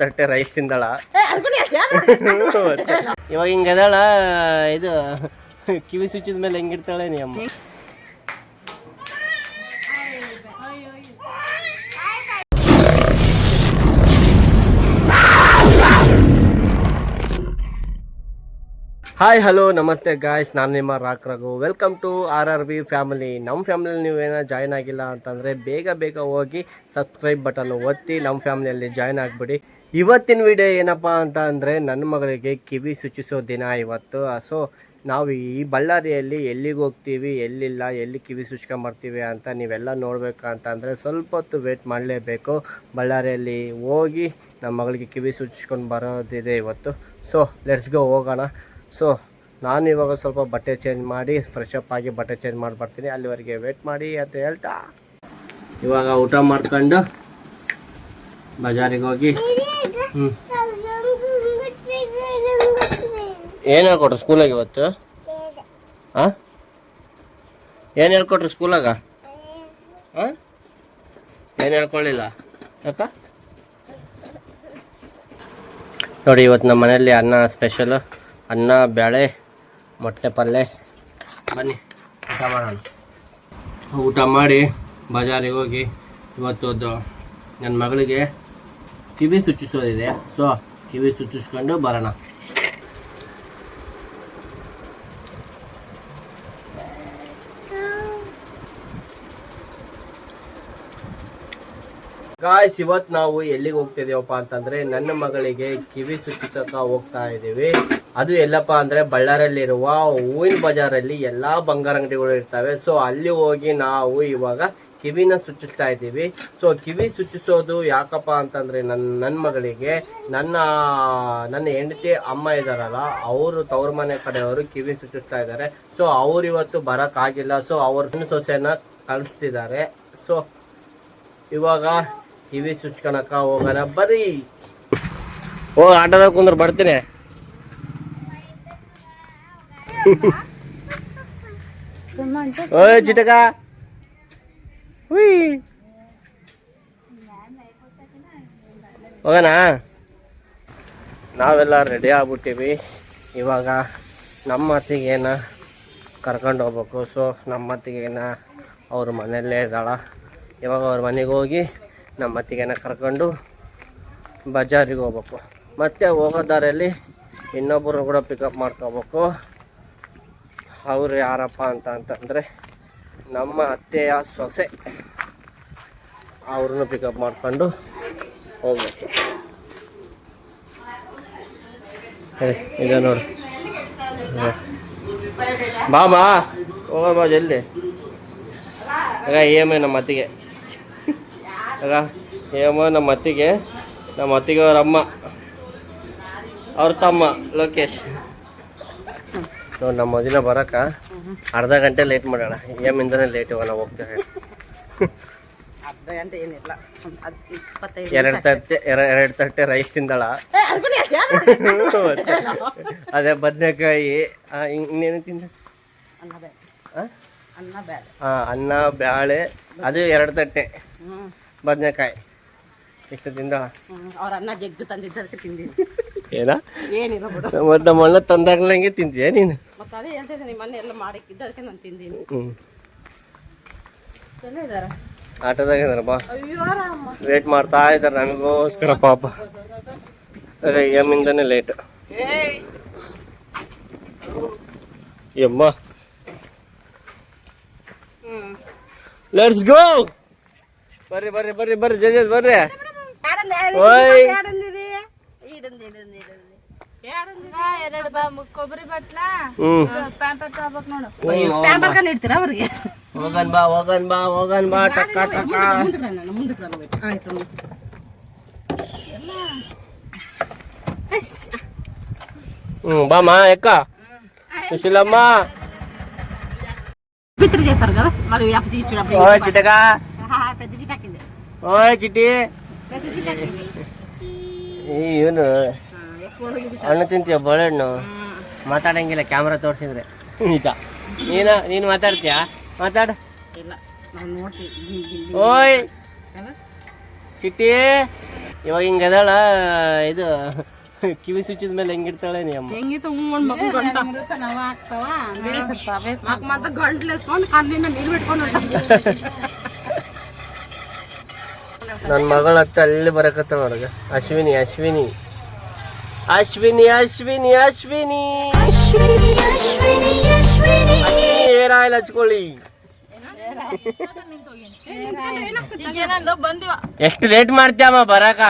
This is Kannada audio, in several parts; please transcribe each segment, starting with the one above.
ತಟ್ಟೆ ರೈಸ್ ತಿಂದಳ. ಇವಾಗ ಹಿಂಗದಾಳ. ಇದು ಕಿವಿ ಸುಚ್ಚಿದ ಮೇಲೆ ಹೆಂಗಿರ್ತಾಳೆ ನೀ ಅಮ್ಮ. ಹಾಯ್ ಹಲೋ ನಮಸ್ತೆ ಗಾಯ್ಸ್, ನಾನು ನಿಮ್ಮ rock Raghu. Welcome to RRV family. ನಮ್ಮ ಫ್ಯಾಮಿಲಿಯಲ್ಲಿ ನೀವೇನೋ ಜಾಯ್ನ್ ಆಗಿಲ್ಲ ಅಂತಂದರೆ ಬೇಗ ಹೋಗಿ ಸಬ್ಸ್ಕ್ರೈಬ್ ಬಟನ್ ಒತ್ತಿ ನಮ್ಮ ಫ್ಯಾಮಿಲಿಯಲ್ಲಿ ಜಾಯ್ನ್ ಆಗಿಬಿಡಿ. ಇವತ್ತಿನ ವಿಡಿಯೋ ಏನಪ್ಪ ಅಂತ ಅಂದರೆ ನನ್ನ ಮಗಳಿಗೆ ಕಿವಿ ಸುಚ್ಚಿಸೋ ದಿನ ಇವತ್ತು. ಸೊ ನಾವು ಈ ಬಳ್ಳಾರಿಯಲ್ಲಿ ಎಲ್ಲಿಗೆ ಹೋಗ್ತೀವಿ, ಎಲ್ಲಿಲ್ಲ, ಎಲ್ಲಿ ಕಿವಿ ಸುಚ್ಕೊಂಬರ್ತೀವಿ ಅಂತ ನೀವೆಲ್ಲ ನೋಡಬೇಕಂತಂದರೆ ಸ್ವಲ್ಪ ಹೊತ್ತು ವೇಟ್ ಮಾಡಲೇಬೇಕು. ಬಳ್ಳಾರಿಯಲ್ಲಿ ಹೋಗಿ ನಮ್ಮ ಮಗಳಿಗೆ ಕಿವಿ ಸುಚ್ಕೊಂಡು ಬರೋದಿದೆ ಇವತ್ತು. ಸೊ ಲೆಟ್ಸ್ ಗೋ, ಹೋಗೋಣ. ಸೊ ನಾನು ಇವಾಗ ಸ್ವಲ್ಪ ಬಟ್ಟೆ ಚೇಂಜ್ ಮಾಡಿ ಫ್ರೆಶ್ ಅಪ್ ಆಗಿ ಬಟ್ಟೆ ಚೇಂಜ್ ಮಾಡಿ ಬರ್ತೀನಿ. ಅಲ್ಲಿವರೆಗೆ ವೇಟ್ ಮಾಡಿ ಅಂತ ಹೇಳ್ತಾ ಇವಾಗ ಊಟ ಮಾಡ್ಕೊಂಡು ಬಜಾರಿಗೆ ಹೋಗಿ ಏನು ಹೇಳ್ಕೊಟ್ರು ಸ್ಕೂಲಾಗ ಇವತ್ತು? ಹಾಂ, ಏನು ಹೇಳ್ಕೊಟ್ರು ಸ್ಕೂಲಾಗ? ಹಾಂ, ಏನು ಹೇಳ್ಕೊಳ್ಳಿಲ್ಲ ಯಾಕ? ನೋಡಿ, ಇವತ್ತು ನಮ್ಮ ಮನೆಯಲ್ಲಿ ಅನ್ನ ಸ್ಪೆಷಲು. ಅನ್ನ, ಬೇಳೆ, ಮೊಟ್ಟೆ ಪಲ್ಯ. ಬನ್ನಿ ಊಟ ಮಾಡೋಣ. ಊಟ ಮಾಡಿ ಬಜಾರಿಗೆ ಹೋಗಿ ಇವತ್ತು ನನ್ನ ಮಗಳಿಗೆ ಕಿವಿ ಸುಚ್ಚಿಸೋದಿದೆ. ಸೊ ಕಿವಿ ಸುಚ್ಚಿಸ್ಕೊಂಡು ಬರೋಣ. ಗಾಯ್ಸ್, ಇವತ್ತು ನಾವು ಎಲ್ಲಿಗೆ ಹೋಗ್ತಿದ್ದೀವಪ್ಪ ಅಂತಂದರೆ ನನ್ನ ಮಗಳಿಗೆ ಕಿವಿ ಸುಚ್ಚಿಸೋಕೆ ಹೋಗ್ತಾ ಇದ್ದೀವಿ. ಅದು ಎಲ್ಲಪ್ಪ ಅಂದರೆ ಬಳ್ಳಾರಿಯಲ್ಲಿರುವ ಹೂವಿನ ಬಜಾರಲ್ಲಿ ಎಲ್ಲ ಬಂಗಾರ ಅಂಗಡಿಗಳು ಇರ್ತವೆ. ಸೊ ಅಲ್ಲಿ ಹೋಗಿ ನಾವು ಇವಾಗ ಕಿವಿನ ಸುಚ್ಚಿಸ್ತಾ ಇದ್ದೀವಿ. ಸೊ ಕಿವಿ ಸುಚ್ಚಿಸೋದು ಯಾಕಪ್ಪ ಅಂತಂದರೆ ನನ್ನ ಮಗಳಿಗೆ ನನ್ನ ಹೆಂಡತಿ ಅಮ್ಮ ಇದ್ದಾರಲ್ಲ, ಅವರು ತವ್ರ ಮನೆ ಕಡೆಯವರು ಕಿವಿ ಸುಚ್ಚಿಸ್ತಾ ಇದ್ದಾರೆ. ಸೊ ಅವ್ರು ಇವತ್ತು ಬರೋಕ್ಕಾಗಿಲ್ಲ. ಸೊ ಅವ್ರ ಸೊಸೆನ ಕಳಿಸ್ತಿದ್ದಾರೆ. ಸೊ ಇವಾಗ ಕಿವಿ ಸುಚ್ಕೊಳಕ ಹೋಗೋಣ ಬರ್ರಿ. ಆಟೋದಾಗ ಕುಂದ್ರೆ ಬರ್ತೀನಿ. ಓಯ್ ಚಿಟಕ, ಹುಯ್ ಹೋಗೋಣ. ನಾವೆಲ್ಲ ರೆಡಿ ಆಗ್ಬಿಟ್ಟಿವಿ. ಇವಾಗ ನಮ್ಮ ಅತ್ತಿಗೇನ ಕರ್ಕೊಂಡು ಹೋಗ್ಬೇಕು. ಸೊ ನಮ್ಮ ಅತ್ತಿಗೇನ ಅವ್ರ ಮನೆಯಲ್ಲೇ ಇದ್ದಾಳ. ಇವಾಗ ಅವ್ರ ಮನೆಗೆ ಹೋಗಿ ನಮ್ಮ ಅತ್ತಿಗೆನ ಕರ್ಕೊಂಡು ಬಜಾರಿಗೆ ಹೋಗ್ಬೇಕು. ಮತ್ತು ಹೋಗೋ ದಾರಿಯಲ್ಲಿ ಇನ್ನೊಬ್ಬರು ಕೂಡ ಪಿಕಪ್ ಮಾಡ್ಕೋಬೇಕು. ಅವರು ಯಾರಪ್ಪ ಅಂತಂದರೆ ನಮ್ಮ ಅತ್ತೆಯ ಸೊಸೆ. ಅವ್ರನ್ನೂ ಪಿಕಪ್ ಮಾಡ್ಕೊಂಡು ಹೋಗ್ಬೇಕು. ಇದೆ ನೋಡಿ, ಬಾ ಹೋಗೋಣ ಬಾ ಜಲ್ದಿ. ಆಗ EMI ನಮ್ಮ ಅತ್ತಿಗೆ, ಆಗ EMI ನಮ್ಮ ಅತ್ತಿಗೆ ಅವ್ರ ಅಮ್ಮ, ಅವ್ರ ತಮ್ಮ ಲೋಕೇಶ್. ನಮ್ಮ ಮದಿನ ಬರೋಕೆ ಅರ್ಧ ಗಂಟೆ ಲೇಟ್ ಮಾಡೋಣ. EMIಂದನೇ ಲೇಟ್ ಇವಾಗ ನಾವು ಹೋಗ್ತೇವೆ. ಎರಡು ತಟ್ಟೆ ರೈಸ್ ತಿಂದಳ. ಅದೇ ಬದನೆಕಾಯಿ. ಇನ್ನೇನು ತಿಂದ? ಅನ್ನ, ಬ್ಯಾಳೆ, ಅದು 2 ತಟ್ಟೆ ಬದನೆಕಾಯಿ. ಎಷ್ಟು ತಿಂದ? ಅವ್ರ ಅನ್ನ ಜಗ್ಗು ತಂದಿದ್ದಕ್ಕೆ ತಿಂದಿನಿ. ಏನ ಮತ್ತೆ ನಮ್ಮ ಅಣ್ಣ ತಂದಾಗ್ಲಂಗೆ ತಿಂತೀಯ ನೀನು? ಮತ್ತೆ ಅದೇ ಹೇಳ್ತಿದ್ದೆ, ನಿಮ್ಮ ಮನೆ ಎಲ್ಲ ಮಾಡಿದ್ದಕ್ಕೆ ನಾನು ತಿಂದೀನಿ. ಆಟೋದಾಗ ಇದಾರ, ಬಾ. ವೇಟ್ ಮಾಡ್ತಾ ಇದ್ದಾರೆ ನಮಗೋಸ್ಕರ ಪಾಪ. EMIಂದನೇ ಲೇಟ್. ಯಮ್ಮ, ಲೆಟ್ಸ್ ಗೋ. ಬರ್ರಿ ಜಜಸ್ ಬರ್ರಿ. ಓಯ್ ಕೊಬ್ಬರಿ ಬಟ್ಲ ಹೋಗನ್ ಬಾ ಟಕ್ಕ ಟಕ್ಕ. ಬಾಮ ಎಕ್ಕ ಸುಶೀಲಮ್ಮ. ಓಯ್ ಚಿಟಕ, ಓಯ್ ಚಿಟಿ. ಇವನು ಹಣ್ಣು ತಿಂತೀಯ, ಬಾಳೆಹಣ್ಣು. ಮಾತಾಡಂಗಿಲ್ಲ ಕ್ಯಾಮ್ರಾ ತೋರಿಸಿದ್ರೆ. ಈಗ ನೀನು ಮಾತಾಡ್ತೀಯಾ? ಮಾತಾಡ. ಓಯ್ ಚಿಟ್ಟಿ, ಇವಾಗ ಹಿಂಗೆ ಅದಾಳ ಇದು ಕಿವಿ ಸುಚ್ಚಿದ ಮೇಲೆ ಹೆಂಗಿರ್ತಾಳೆ ನೀ ಅಮ್ಮ ಹೆಂಗಿತ್ತು ಮತ್ತೆ ಗಂಟ್ಲು ಎಸ್ಕೊಂಡು ಕಲ್ಲಿನ ನೀರು ಬಿಟ್ಕೊಂಡು ನನ್ನ ಮಗಳ ಹತ್ತ ಅಲ್ಲಿ ಬರಕತ್ತ ನೋಡಗ ಅಶ್ವಿನಿ ಅಶ್ವಿನಿ ಅಶ್ವಿನಿ ಅಶ್ವಿನಿ ಅಶ್ವಿನಿ ಏರ್ ಆಯಿಲ್ ಹಚ್ಕೊಳ್ಳಿ. ಎಷ್ಟು ಲೇಟ್ ಮಾಡ್ತೀಯಮ್ಮ ಬರಾಕ?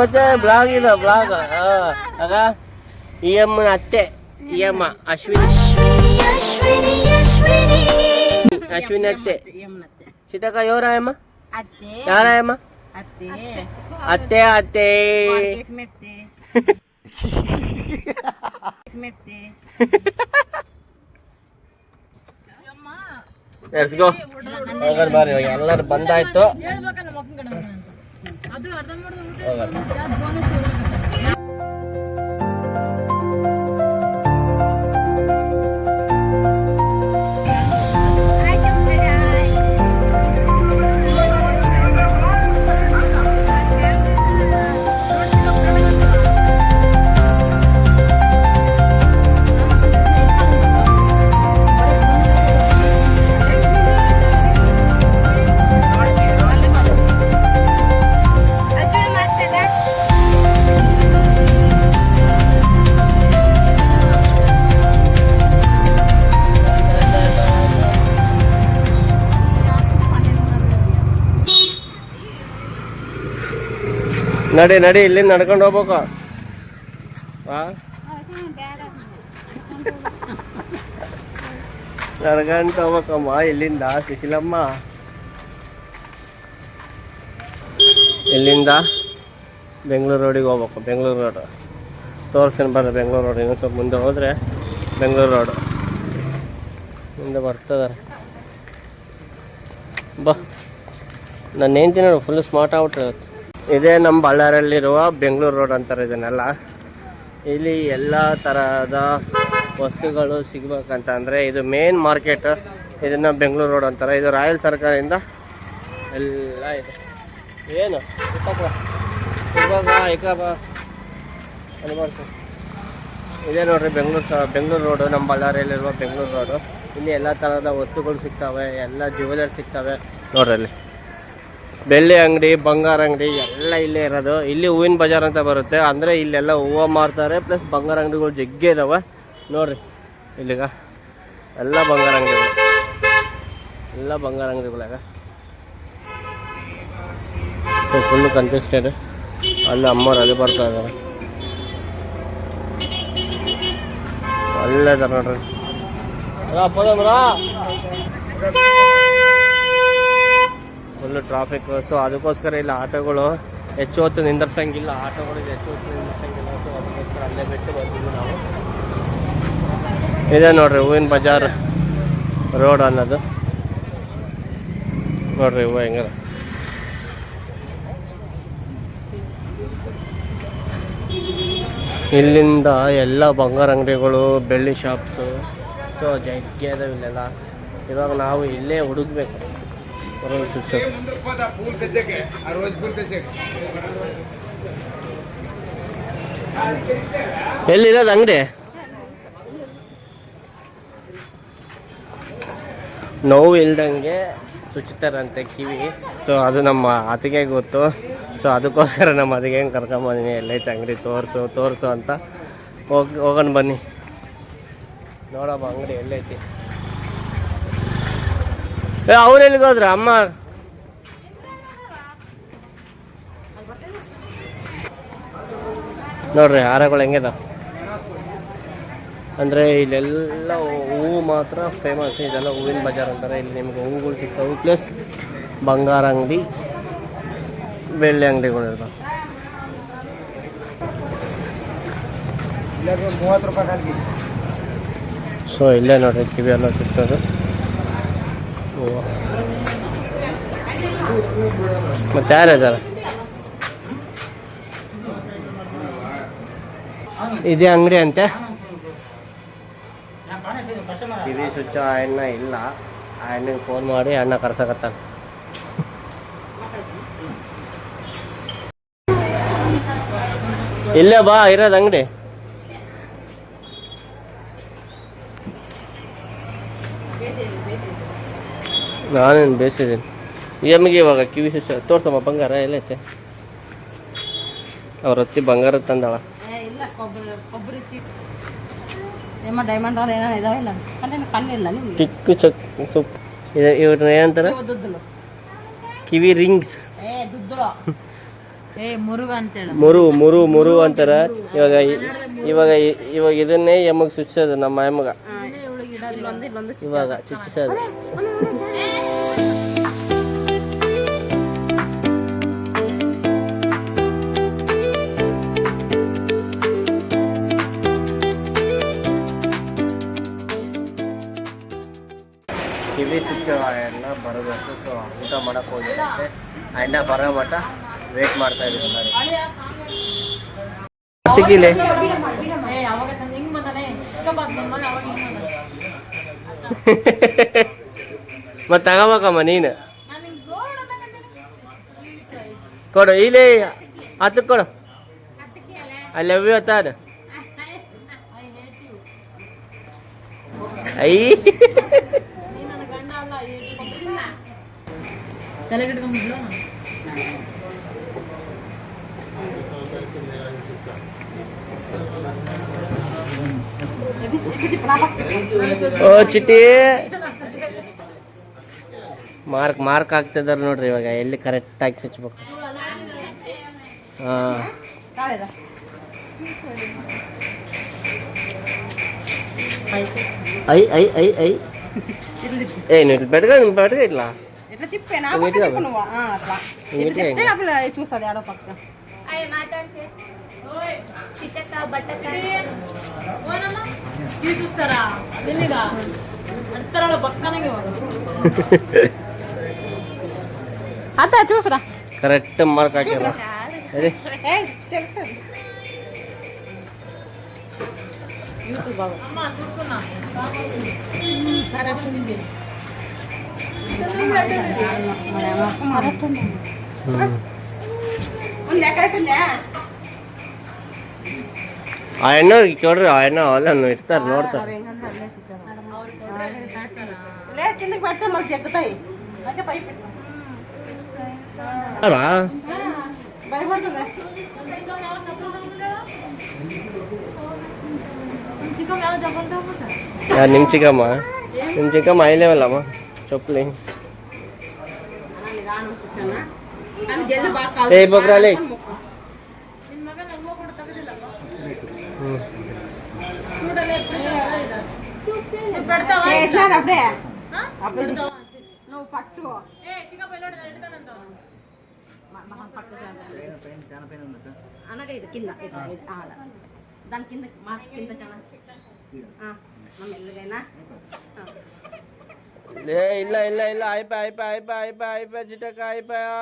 ಮತ್ತೆ ಬ್ಲಾಗ್ ಇದೆ ಬ್ಲಾಗ್ ಆಗ ಈ ಅಮ್ಮನ ಅತ್ತೆ ಈ ಅಮ್ಮ ಅಶ್ವಿನಿ ಅಶ್ವಿನಿ ಅತ್ತೆ ಚಿಟಕ ಯೋರಾಯಮ್ಮ ಯಾರಾಯಮ್ಮ ಅತ್ತೆ ಅತ್ತೆ ಬಾರಿ ಎಲ್ಲರೂ ಬಂದಾಯ್ತು. ನಡಿ ನಡಿ ಇಲ್ಲಿಂದ ನಡ್ಕೊಂಡು ಹೋಗ್ಬೇಕು. ನಡ್ಕೊಂಡು ಹೋಗ್ಬೇಕಮ್ಮ ಇಲ್ಲಿಂದ ಸುಶೀಲಮ್ಮ. ಇಲ್ಲಿಂದ ಬೆಂಗಳೂರು ರೋಡಿಗೆ ಹೋಗ್ಬೇಕು. ಬೆಂಗಳೂರು ರೋಡ್ ತೋರಿಸ್ತೀನಿ ಬರ್ರಿ. ಬೆಂಗಳೂರು ರೋಡ್ ಇನ್ನೊಂದು ಸ್ವಲ್ಪ ಮುಂದೆ ಹೋದರೆ ಬೆಂಗಳೂರು ರೋಡ್ ಮುಂದೆ ಬರ್ತದಾರೆ. ಬಾ ನಾನು ಏನ್ತೀನಿ ನೋಡು ಫುಲ್ ಸ್ಮಾರ್ಟ್ ಆಗ್ಬಿಟ್ರೆ. ಇದೇ ನಮ್ಮ ಬಳ್ಳಾರಿಯಲ್ಲಿರುವ ಬೆಂಗಳೂರು ರೋಡ್ ಅಂತಾರೆ ಇದನ್ನೆಲ್ಲ. ಇಲ್ಲಿ ಎಲ್ಲ ಥರದ ವಸ್ತುಗಳು ಸಿಗ್ಬೇಕಂತ ಅಂದರೆ ಇದು ಮೇನ್ ಮಾರ್ಕೆಟ್. ಇದನ್ನು ಬೆಂಗಳೂರು ರೋಡ್ ಅಂತಾರೆ. ಇದು ರಾಯಲ್ ಸರ್ಕಾರದಿಂದ ಎಲ್ಲ ಇದೆ. ಏನು ಇವಾಗ ಇದೇ ನೋಡ್ರಿ ಬೆಂಗಳೂರು ರೋಡು. ನಮ್ಮ ಬಳ್ಳಾರಿಯಲ್ಲಿರುವ ಬೆಂಗಳೂರು ರೋಡು. ಇಲ್ಲಿ ಎಲ್ಲ ಥರದ ವಸ್ತುಗಳು ಸಿಗ್ತವೆ. ಎಲ್ಲ ಜ್ಯುವೆಲರಿ ಸಿಗ್ತವೆ ನೋಡ್ರಿ. ಅಲ್ಲಿ ಬೆಳ್ಳಿ ಅಂಗಡಿ, ಬಂಗಾರ ಅಂಗಡಿ ಎಲ್ಲ ಇಲ್ಲೇ ಇರೋದು. ಇಲ್ಲಿ ಹೂವಿನ ಬಜಾರ್ ಅಂತ ಬರುತ್ತೆ. ಅಂದರೆ ಇಲ್ಲೆಲ್ಲ ಹೂವು ಮಾರ್ತಾರೆ, ಪ್ಲಸ್ ಬಂಗಾರ ಅಂಗಡಿಗಳು ಜಗ್ಗೇ ಇದಾವೆ ನೋಡ್ರಿ. ಇಲ್ಲಿಗ ಎಲ್ಲ ಬಂಗಾರ ಅಂಗಡಿಗಳು, ಎಲ್ಲ ಬಂಗಾರ ಅಂಗಡಿಗಳಾಗ ಫುಲ್ಲು ಕಂಟೆಸ್ಟೆಡ್. ಅಲ್ಲಿ ಅಮ್ಮವ್ರು ಅಲ್ಲಿ ಬರ್ತಾ ಇದ್ದಾರೆ. ಒಳ್ಳೆ ಇದಾರೆ ನೋಡ್ರಿ. Full traffic. ಸೊ ಅದಕ್ಕೋಸ್ಕರ ಇಲ್ಲ ಆಟೋಗಳು ಹೆಚ್ಚು ಹೊತ್ತು ನಿಂದಿರ್ಸಂಗಿಲ್ಲ. ಆಟೋಗಳಿಗೆ ಹೆಚ್ಚು ಹೊತ್ತು ನಿಂದಿರ್ಸಂಗಿಲ್ಲ. ಸೊ ಅದಕ್ಕೋಸ್ಕರ ಅಲ್ಲೇ ಬಿಟ್ಟು ಬಂದಿದ್ವಿ ನಾವು. ಇದೆ ನೋಡ್ರಿ ಹೂವಿನ ಬಜಾರ್ ರೋಡ್ ಅನ್ನೋದು ನೋಡ್ರಿ. ಹೂವು ಹೆಂಗದ ಇಲ್ಲಿಂದ ಎಲ್ಲ ಬಂಗಾರ ಅಂಗಡಿಗಳು, ಬೆಳ್ಳಿ ಶಾಪ್ಸು. ಸೊ ಜಗ್ಗಿ ಅದಾವ ಇಲ್ಲೆಲ್ಲ. ಇವಾಗ ನಾವು ಇಲ್ಲೇ ಹುಡುಕ್ಬೇಕು. ಎಲ್ಲಿರೋದು ಅಂಗಡಿ? ನೋವು ಇಲ್ದಂಗೆ ಸುಚ್ಚುತ್ತಾರಂತೆ ಕಿವಿ. ಸೊ ಅದು ನಮ್ಮ ಅತಿಗೆ ಗೊತ್ತು. ಸೊ ಅದಕ್ಕೋಸ್ಕರ ನಮ್ಮ ಅತಿಗೆ ಕರ್ಕೊಂಬಂದಿನಿ. ಎಲ್ಲೈತೆ ಅಂಗಡಿ ತೋರಿಸು ಅಂತ. ಹೋಗೋಣ ಬನ್ನಿ ನೋಡಮ್ಮ ಅಂಗಡಿ ಎಲ್ಲೈತಿ. ಅವ್ರು ಎಲ್ಲಿಗೋದ್ರ ಅಮ್ಮ? ನೋಡ್ರಿ ಹಾರಗಳು ಹೆಂಗಿದೆ ಅಂದರೆ ಇಲ್ಲೆಲ್ಲ ಹೂವು ಮಾತ್ರ ಫೇಮಸ್. ಇದೆಲ್ಲ ಹೂವಿನ ಬಜಾರ್ ಅಂತಾರೆ. ಇಲ್ಲಿ ನಿಮ್ಗೆ ಹೂವುಗಳು ಸಿಗ್ತವೆ, ಪ್ಲಸ್ ಬಂಗಾರ ಅಂಗಡಿ, ಬೆಳ್ಳಿ ಅಂಗಡಿಗಳು ಇರ್ತಾವೆ. 30 ರೂಪಾಯಿ. ಸೊ ಇಲ್ಲೇ ನೋಡ್ರಿ ಕಿವಿ ಎಲ್ಲ ಸಿಗ್ತದೆ. ಮತ್ತೆ ಯಾರಿದ್ದಾರೆ? ಇದೇ ಅಂಗಡಿ ಅಂತೆ. ಕಿವಿ ಸ್ವಿಚ್ ಅಣ್ಣ ಇಲ್ಲ. ಅಣ್ಣಗೆ ಫೋನ್ ಮಾಡಿ ಅಣ್ಣ ಕರ್ಸಕತ್ತಾನ. ಇಲ್ಲೇ ಬಾ ಇರೋದು ಅಂಗಡಿ. ನಾನೇನು ಬೇಯಿಸಿದ್ದೀನಿ ಎಮ್ಮಿಗೆ ಇವಾಗ ಕಿವಿ ಶಿಷ್ಯ ತೋರ್ಸಮ್ಮ ಬಂಗಾರ ಎಲ್ಲೈತೆ. ಅವ್ರ ಹತ್ತಿ ಬಂಗಾರ ತಂದಾಳ. ಇಲ್ಲ ಕೊಬ್ಬರಿ ನಿಮ್ಮ ಡೈಮಂಡ್ ರಾಲ್ ಏನೋ ಇದಾವಿಲ್ಲ ಕಣ್ಣಿಲ್ಲ ನಿಮ್ಗೆ. ಚಿಕ್ಕ ಚಕ್ ಸೊಪ್ ಇವ್ರನ್ನ ಏನಂತಾರ ದುಡ್ಡು ಕಿವಿ ರಿಂಗ್ಸ್. ದುಡ್ಡು ಮುರುಗ ಅಂತೇಳಿ ಮುರು ಮುರು ಮುರು ಅಂತಾರ. ಇವಾಗ ಇವಾಗ ಇವಾಗ ಇದನ್ನೇ ಎಮ್ಮಗೆ ಚುಚ್ಚೋದು ನಮ್ಮ ಎಮ್ಮಗ. ಇವಾಗ ಚುಚ್ಚಿಸೋದು. ಕಿವಿ ಸುತ್ತ ಅಣ್ಣ ಬರಬೇಕು. ಸೊ ಊಟ ಮಾಡಕ್ಕೆ ಹೋಗಿರುತ್ತೆ. ಅಣ್ಣ ಬರೋ ಮಟ್ಟ ವೇಟ್ ಮಾಡ್ತಾ ಇದ್ದೀವಿ ಎಲ್ಲರೂ. ಮತ್ತೆ ತಗೋಬೇಕಮ್ಮ ನೀನು ಕೊಡು ಇಲ್ಲಿ ಹತ್ತು ಕೊಡು. ಐ ಲವ್ ಯು ಅತ್ತಾದ. ಐ ಓ ಚಿಟಿ ಮಾರ್ಕ್ ಆಗ್ತಿದಾರೆ ನೋಡ್ರಿ. ಇವಾಗ ಎಲ್ಲಿ ಕರೆಕ್ಟಾಗಿ ಸಿಚ್ಬೇಕು. ಹಾಂ ಐ ಐ ಐ ಐ ಏನು ಬೆಟ್ಗ ఇట్లా ఎట్లా తిప్పే నా పక్క తిప్పు నువ్వు అట్లా ఇట్లా తిప్పితే అప్పుడు చూస్తుంది ఆడో పక్క అయ్య మాట్లాడితే ఓయ్ చిట్టక బట్టక ఓనమ్మ ఇది చూస్తారా నిన్నగా అంతరాల పక్కనే అత్త చూసరా కరెక్ట్ మార్క్ ಹಾಕಿರಾ. అరే ఏ తెలుసు యూట్యూబ్ బాబు అమ్మ చూస్తున్నా కరెక్ట్ ఉంది. ఆయన చూಡ್ರಿ ఆయన వాళ్ళను ఇస్తారు ನೋಡ್ತಾರೆ. కిందకి పెడితే మళ్ళీ చెక్కుతాయి. భయపడుతుంది. ನಿಮ್ಮ ಚಿಕ್ಕಮ್ಮ ಹೈ ಲೆವೆಲ್ ಅಮ್ಮ ಚಪ್ಪಲಿ. ಏ ಬಗ್ರಾಲಿ నువ్వు పట్టు అనగా ఇది కింద దాని కింద మా కింద మెల్లగైనా ಇಲ್ಲ ಇಲ್ಲ ಇಲ್ಲ అయిపోయి చిటక అయిపోయా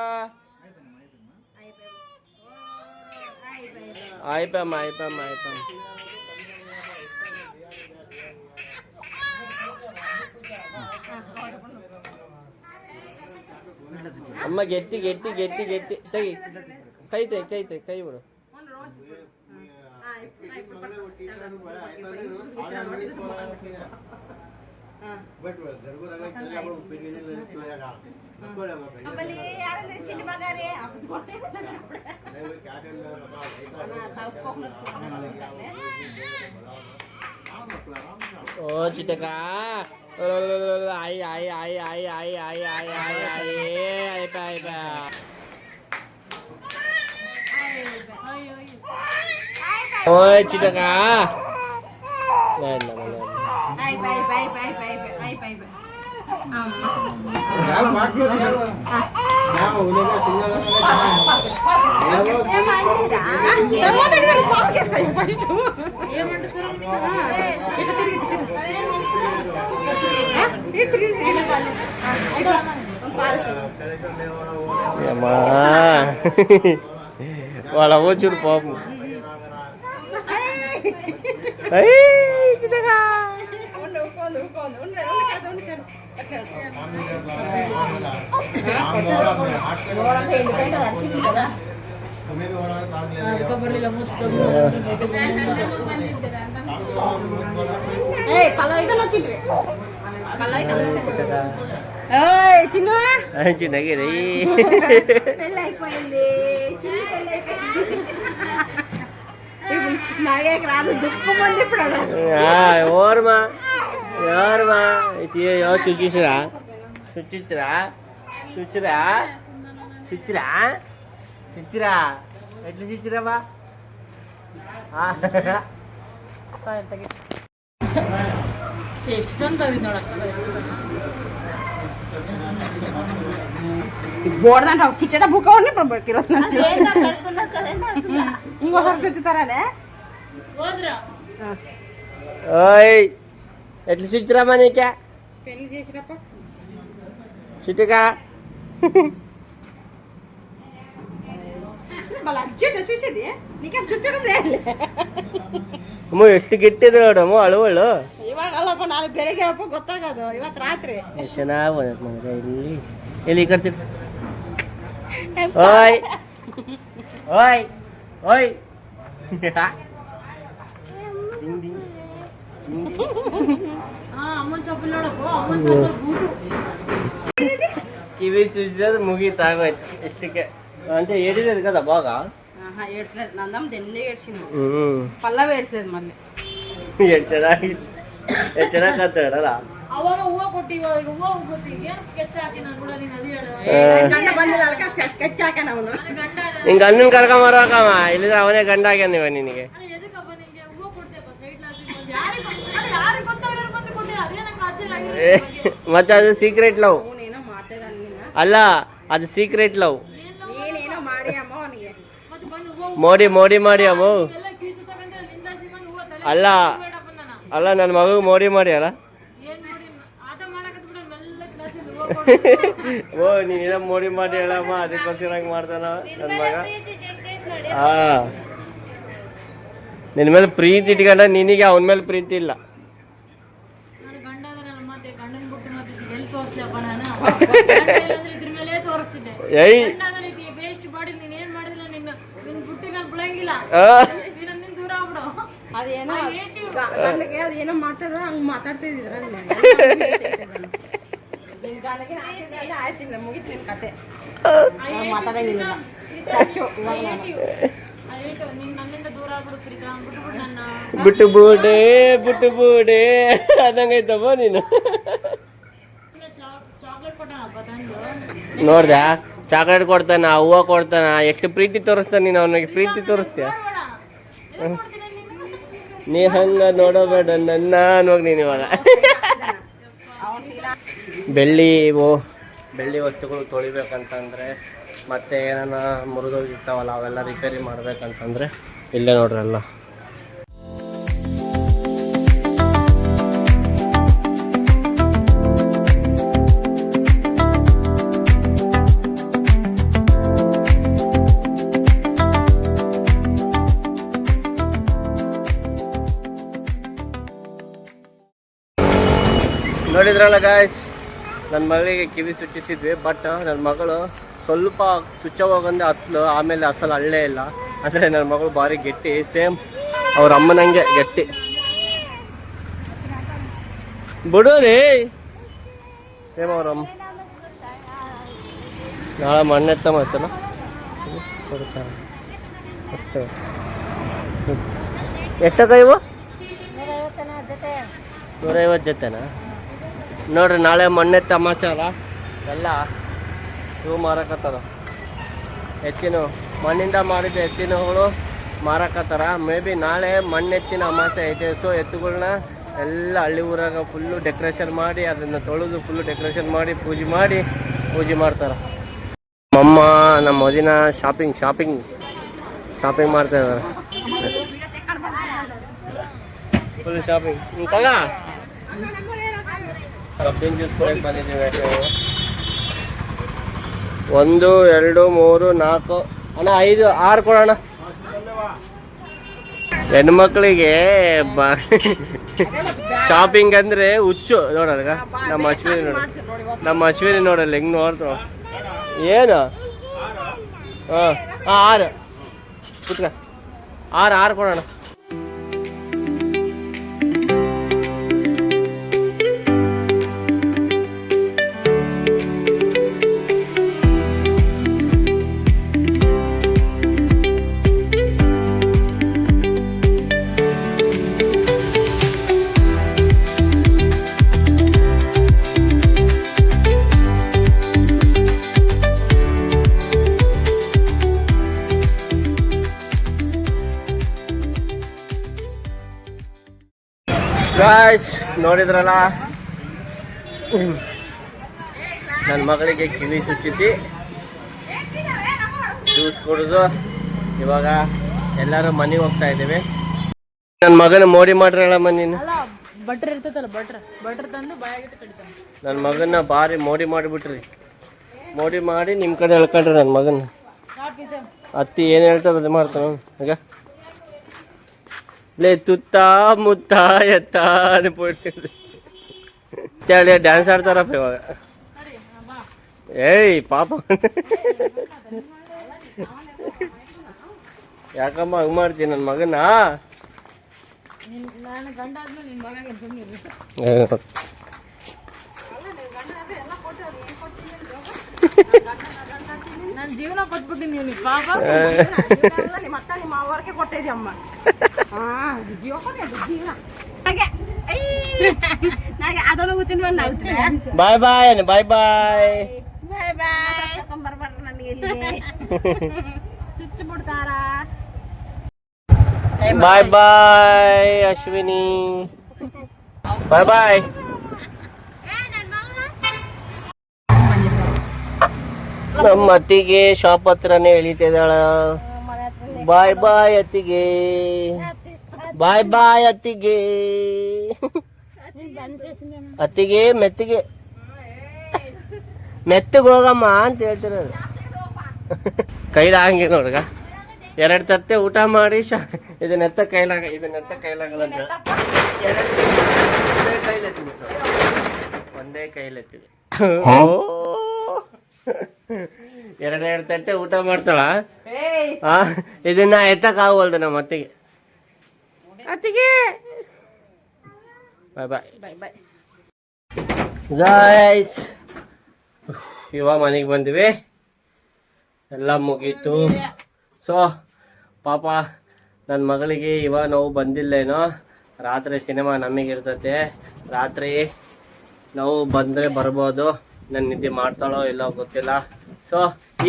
అయిపోయమ్మా. అమ్మ గట్టి తెగి కై ಬಿಡು. ఓ చిటక అయిపోయా. ఓయ్ చిటక వాళ్ళ అవ్వ చూడు పాపం. చిన్న చిన్నగిరి పెళ్ళి అయిపోయింది నాగేకి రాదు దుఃఖం మంది ఇప్పుడు ఎవరుమా ఎవరు చూచిరా చూచిరా చూచిరా చూచిరా చూచిరా ఎట్లా చూచిరావా బోర్దంట చుచ్చేదా బుక్క ఉండి ఇప్పుడు ఇంకోసారి చుచ్చుతారానే ఓయ్ ఎట్లా చూచిరామా నీకే పెళ్లి చేసినప్ప చుట్టుకా వాళ్ళు అర్జెంట్ చూసేది నీకేం చుచ్చడం లేదు ಅಮ್ಮ ಎಷ್ಟು ಗೆಟ್ಟಿದ್ರು ನೋಡಮ್ಮ ಅಳುವಳು ಇವಾಗ ಅಲ್ಲಪ್ಪ ನಾಳೆ ಬೆಳಗ್ಗೆ ಅಪ್ಪ ಗೊತ್ತಾಗೋದು ಇವತ್ತು ರಾತ್ರಿ ಚೆನ್ನಾಗಿ ಬಂದೈತೆ ಮಗ ಇಲ್ಲಿ ಎಲ್ಲಿ ಈ ಕಡೆ ತಿರ್ಸು ಓಯ್ ಓಯ್ ಓಯ್ ಕಿವಿ ಸುಜಿದ್ರೆ ಮುಗೀತಾಗೋಯ್ತು ಎಷ್ಟಕ್ಕೆ అంటే ఏడిలేదు కదా బాగా ఏడ్చలేదు నందం దెన్నే ఏడ్చింది పల్లవి ఏడ్చలేదు మళ్ళీ ಎಚ್ಚರ ಕತ್ತಡ ಅವಾಗ ಹೂವು ಕೊಟ್ಟಿ ಹೂವು ಹೋಗುತ್ತೆ ಏನು ಸ್ಕೆಚ್ ಹಾಕಿ ನಾನು ಕೂಡ ನೀನು ಅದೇ ಹೇಳು ಗಂಡ ಬಂದಿರಲ್ಲ ಸ್ಕೆಚ್ ಹಾಕ್ಯಾನ ಅವನು ನಿಂಗೆ ಅಣ್ಣನ ಕರ್ಕೊಂಬರೋಕಮ್ಮ ಇಲ್ಲಿದ್ರೆ ಅವನೇ ಗಂಡ ಆಗ್ಯಾನಿವ ನಿನಗೆ ಎದಕ್ಕಪ್ಪ ನಿಂಗೆ ಹೂವು ಕೊಡ್ತೇಪ್ಪ ಸೈಡ್ ಲಾಸ್ಟ್ ಯಾರಿಗೆ ಗೊತ್ತಾಗಿರೋ ಬಂದು ಕೊಟ್ಟೆ ಅದೇ ನಂಗೆ ಆಶ್ಚರ್ಯ ಮತ್ತೆ ಅದು ಸೀಕ್ರೆಟ್ ಲವ್ ಅವನೇನೋ ಮಾಡ್ತಿದ್ದಾನೆ ಅಲ್ಲ ಅದು ಸೀಕ್ರೆಟ್ ಲವ್ ನೀನೇನೋ ಮಾಡಿ ಅಮ್ಮ ಅವನಿಗೆ ಮತ್ತೆ ಬಂದು ಹೂವು ಮೋಡಿ ಮೋಡಿ ಮಾಡಿ ಅಮ್ಮ ಎಲ್ಲ ಕೀಚು ತಗೊಂಡ್ರೆ ನಿಂದಾಸಿ ಬಂದು ಹೂವು ತಲೆ ಅಲ್ಲ ಬೇಡಪ್ಪ ನಾನು ಅಲ್ಲ ನನ್ನ ಮಗು ಮೋಡಿ ಮಾಡಿ ಅಲ್ಲ ಏನು ನೋಡಿ ಆಟ ಮಾಡಕತ್ ಬಿಡ ಮೆಲ್ಲ ಕ್ಲಾಸ್ ಹೂವು ಓ ನೀನೇನೋ ಮೋಡಿ ಮಾಡಿ ಹೇಳಮ್ಮ ಅದಕ್ಕೋಸ್ಕರ ಹಂಗೆ ಮಾಡ್ತಾನ ನನ್ನ ಮಗ ಹಾ ನಿನ್ನ ಮೇಲೆ ಪ್ರೀತಿ ಇಟ್ಕೊಂಡ ನಿನಗೆ ಅವನ ಮೇಲೆ ಪ್ರೀತಿ ಇಲ್ಲ ನಾನು ಗಂಡ ಅದನಲ್ಲ ಮತ್ತೆ ಗಂಡನ ಬಿಟ್ಟು ಮತ್ತೆ ಎಲ್ಲಿ ತೋರಿಸ್ಲಪ್ಪ ನಾನು ಗಂಡ ಇಲ್ಲಾಂದ್ರೆ ಇದ್ರ ಮೇಲೆ ತೋರಿಸ್ತಿದ್ದೆ ಏಯ್ ಗಂಡ ಅದನ್ನ ವೇಸ್ಟ್ ಮಾಡಿ ನೀನು ಏನು ಮಾಡಿದ್ರು ನಿನ್ನ ಬುಟ್ಟಿ ನಾನು ಬಿಡಂಗಿಲ್ಲ ನಿನ್ನ ದೂರ ಆಗ್ಬಿಡು ಅದೇನೋ ಗಂಡಗೆ ಅದೇನೋ ಮಾಡ್ತದ ಹಂಗೆ ಮಾತಾಡ್ತಿದ್ರ ನಿನ್ ಗಂಡಗೆ ಆಯ್ತಿಲ್ಲ ಮುಗಿತು ನಿನ್ ಕತೆ ಮಾತಾಡಂಗಿಲ್ಲ ನನ್ನಿಂದ ದೂರ ಆಗ್ಬಿಡು ಪ್ರೀತ ಬಿಟ್ಬಿಡು ನನ್ನ ಬಿಟ್ಟು ಬೂಡೆ ಅದಂಗೈತಮ್ಮ ನೀನು ಚಾಕ್ಲೇಟ್ ಕೊಟ್ಟಣಪ್ಪ ತಂದು ನೋಡ್ದ ಚಾಕ್ಲೇಟ್ ಕೊಡ್ತಾನ ಹೂವು ಕೊಡ್ತಾನ ಎಷ್ಟು ಪ್ರೀತಿ ತೋರಿಸ್ತಾನ ನೀನು ಅವನಿಗೆ ಪ್ರೀತಿ ತೋರಿಸ್ತೀಯ ನೀ ಹಂಗ ನೋಡಬೇಡ ನನ್ನ ಅನ್ನೋಗಿ ನೀನು ಇವಾಗ ಬೆಳ್ಳಿ ವಸ್ತುಗಳು ತೊಳಿಬೇಕಂತಂದ್ರೆ ಮತ್ತೆ ಏನಾನ ಮುರಿದೋಗಿರ್ತಾವಲ್ಲ ಅವೆಲ್ಲ ರಿಪೇರಿ ಮಾಡ್ಬೇಕಂತಂದ್ರೆ ಇಲ್ಲೇ ನೋಡ್ರಿ ಎಲ್ಲ ನೋಡಿದ್ರಲ್ಲ ಗಾಯ್ಸ್ ನನ್ನ ಮಗಳಿಗೆ ಕಿವಿ ಸುಚ್ಚಿಸಿದ್ವಿ ಬಟ್ ನನ್ನ ಮಗಳು ಸ್ವಲ್ಪ ಸ್ವಿಚ್ ಹೋಗಂದೆ ಹತ್ಲು ಆಮೇಲೆ ಅಸಲು ಹಳ್ಳೇ ಇಲ್ಲ ಅಂದರೆ ನನ್ನ ಮಗಳು ಭಾರಿ ಗಟ್ಟಿ ಸೇಮ್ ಅವ್ರ ಅಮ್ಮನಂಗೆ ಗಟ್ಟಿ ಬಿಡು ರೀ ಸೇಮ್ ಅವ್ರ ಅಮ್ಮ ನಾಳೆ ಮಣ್ಣೆತ್ತ ಮಸಲ ಎಷ್ಟಕ್ಕೈವು 150 ಜೊತೆನಾ ನೋಡ್ರಿ ನಾಳೆ ಮೊನ್ನೆ ತಮಾಷೆ ಅಲ್ಲ ಎಲ್ಲ ಇವು ಮಾರಕತ್ತಾರ ಎತ್ತಿನ ಮಣ್ಣಿಂದ ಮಾಡಿದ ಎತ್ತಿನಗಳು ಮಾರಕತ್ತಾರ ಮೇ ಬಿ ನಾಳೆ ಮಣ್ಣೆತ್ತಿನ ಅಮಾಸೆ ಐತೆ ಸೊ ಎತ್ತುಗಳನ್ನ ಎಲ್ಲ ಹಳ್ಳಿ ಊರಾಗ ಫುಲ್ಲು ಡೆಕೋರೇಷನ್ ಮಾಡಿ ಅದನ್ನು ತೊಳೆದು ಫುಲ್ಲು ಡೆಕೋರೇಷನ್ ಮಾಡಿ ಪೂಜೆ ಮಾಡ್ತಾರೆ ನಮ್ಮಮ್ಮ ನಮ್ಮ ಮದಿನ ಶಾಪಿಂಗ್ ಮಾಡ್ತಾ ಇದ್ದಾರೆ ಫುಲ್ ಶಾಪಿಂಗ್ ತಗ ಕಬ್ಬಿನ ಜ್ಯೂಸ್ ಕೊಡಕ್ಕೆ ಬಂದಿದ್ದೀವಿ 1 2 3 4 ಅಣ್ಣ 5 6 ಕೊಡೋಣ ಹೆಣ್ಮಕ್ಳಿಗೆ ಶಾಪಿಂಗ್ ಅಂದ್ರೆ ಹುಚ್ಚು ನೋಡಲ್ಗ. ನಮ್ಮ ಅಶ್ವಿನಿ ನೋಡಲ್ಲ ಹೆಂಗ್ ನೋಡ್ತಾವ. ಏನು ಹಾಂ 6 ಕುತ್ಕ 6 ಕೊಡೋಣ. ಗಾಯ್ಸ್ ನೋಡಿದ್ರಲ್ಲ, ನನ್ನ ಮಗಳಿಗೆ ಕಿವಿ ಸುಚ್ಚಿಸಿ ಜ್ಯೂಸ್ ಕುಡಿದು ಇವಾಗ ಎಲ್ಲರೂ ಮನೆಗೆ ಹೋಗ್ತಾ ಇದ್ದೀವಿ. ನನ್ನ ಮಗನ ಮೋಡಿ ಮಾಡ್ರಲ್ಲಮ್ಮ ನೀನು. ಅಲ್ಲ ಬಟ್ರ್ ಇರ್ತೈತಲ್ಲ, ಬಟ್ರ್ ತಂದು ಬಾಯಾಗಿಟ್ಟು ಕಡಿತಾನೆ. ನನ್ನ ಮಗನ ಭಾರಿ ಮೋಡಿ ಮಾಡಿಬಿಟ್ರಿ. ಮೋಡಿ ಮಾಡಿ ನಿಮ್ಮ ಕಡೆ ಎಳ್ಕೊಂಡ್ರಿ ನನ್ನ ಮಗನ. ಅತ್ತಿ ಏನು ಹೇಳ್ತದೆ ಅದು ಮಾಡ್ತಾನ ಈಗ. ಲೇ ತುತ್ತ ಮುತ್ತ ಎತ್ತ ಅನ್ಬಿಡ್ತಿದ್ರಿ ಡ್ಯಾನ್ಸ್ ಆಡ್ತಾರಪ್ಪ ಇವಾಗ. ಏಯ್ ಪಾಪ ಯಾಕಮ್ಮ ಹಂಗೆ ಮಾಡ್ತೀನಿ ನನ್ನ ಮಗನ. ನಾನು ಗಂಡ ಆದ್ಮೇಲೆ ನಿನ್ನ ಮಗ ನಾನು ಜೀವನ ಕೊಟ್ಬಿಟ್ಟಿನಿ ನೀವು ಪಾಪ. ಬಾಯ್ ಬಾಯ್ ಬಾಯ್ ಬಾಯ್ ಚುಚ್ಚು ಬಿಡ್ತಾರ. ಬಾಯ್ ಬಾಯ್ ಅಶ್ವಿನಿ, ಬಾಯ್ ಬಾಯ್. ನಮ್ಮ ಅತ್ತಿಗೆ ಶಾಪ್ ಹತ್ರನೇ ಎಳಿತಿದ್ದಾಳ. ಬಾಯ್ ಬಾಯ್ ಅತ್ತಿಗೆ, ಬಾಯ್ ಬಾಯ್ ಅತ್ತಿಗೆ. ಅತ್ತಿಗೆ ಮೆತ್ತಿಗೆ ಮೆತ್ತಗೆ ಹೋಗಮ್ಮ ಅಂತ ಹೇಳ್ತಿರೋದು. ಕೈಲ ಹಂಗೆ ನೋಡ್ಗ 2 ತತ್ತೆ ಊಟ ಮಾಡಿ ಇದನ್ನೆತ್ತ ಕೈಲಾಗಲ್ಲ ಅಂತ ಒಂದೇ ಕೈಲೆತ್ತಿದೆ. 2 ತಟ್ಟೆ ಊಟ ಮಾಡ್ತಾಳ. ಇದನ್ನ ಎತ್ತಕ್ಕಾಗಲ್ದು ನಮ್ಮ ಅತ್ತಿಗೆ. ಬಾಯ್ ಬಾಯ್ ಗಾಯ್ಸ್. ಇವಾಗ ಮನೆಗೆ ಬಂದ್ವಿ, ಎಲ್ಲ ಮುಗೀತು. ಸೊ ಪಾಪ ನನ್ನ ಮಗಳಿಗೆ ಇವಾಗ ನಾವು ಬಂದಿಲ್ಲೇನೋ. ರಾತ್ರಿ ಸಿನಿಮಾ ನಮಗಿರ್ತತೆ. ರಾತ್ರಿ ನಾವು ಬಂದರೆ ಬರ್ಬೋದು. ನನ್ನ ನಿದ್ದೆ ಮಾಡ್ತಾಳೋ ಇಲ್ಲೋ ಗೊತ್ತಿಲ್ಲ. ಸೊ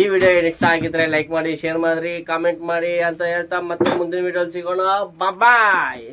ಈ ವಿಡಿಯೋ ಇಷ್ಟ ಆಗಿದ್ರೆ ಲೈಕ್ ಮಾಡಿ, ಶೇರ್ ಮಾಡಿರಿ, ಕಾಮೆಂಟ್ ಮಾಡಿ ಅಂತ ಹೇಳ್ತಾ ಮತ್ತೆ ಮುಂದಿನ ವಿಡಿಯೋ ಸಿಗೋಣ. ಬಾಯ್.